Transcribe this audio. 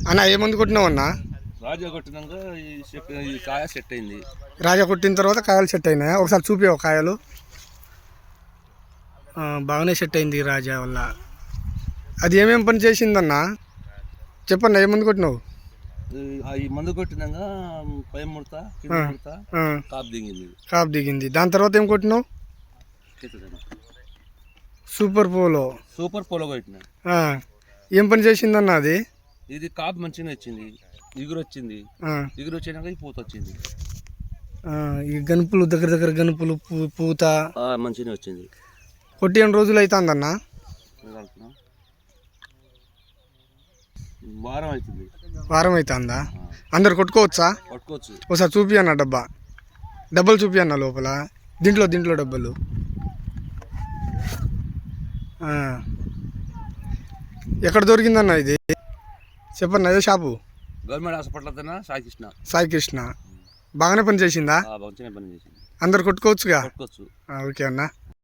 అన్న ఏ మందు కొట్టినావు అన్న? రాజా కొట్టినాక ఈ కాయ సెట్ అయింది. రాజా కొట్టిన తర్వాత కాయలు సెట్ అయినాయా? ఒకసారి చూపివు కాయలు. బాగానే సెట్ అయింది రాజా వల్ల. అది ఏమేమి పని చేసిందన్న చెప్పన్న, ఏ మందు కొట్టినావు? ఈ మందు కొట్టినాక పై ముడత కింద ముడత కాపు దిగింది. దాని తర్వాత ఏం కొట్టినావు? సూపర్ పోలో కొట్టినా. ఏం పని చేసిందన్న అది? ఇది కాపు మంచిగా వచ్చింది, ఇగురు వచ్చింది. ఇగురు వచ్చినాక ఈ పూత వచ్చింది. ఈ గనుపులు దగ్గర గనుపులు పూత మంచిగా వచ్చింది. కొట్టి ఎన్ని రోజులు అవుతుందన్న? వారం అవుతుందా? అందరు కొట్టుకోవచ్చా? కొట్టుకోవచ్చు. ఒకసారి చూపి అన్న డబ్బలు చూపి అన్న లోపల. దీంట్లో డబ్బలు. ఎక్కడ దొరికిందన్న ఇది చెప్పన్న? అదే shop government hospital Sai Krishna. బాగానే పని చేసిందా? పని చేసింది. అందరు కొట్టుకోవచ్చుగా? కొట్టుకోవచ్చు. ఓకే అన్న.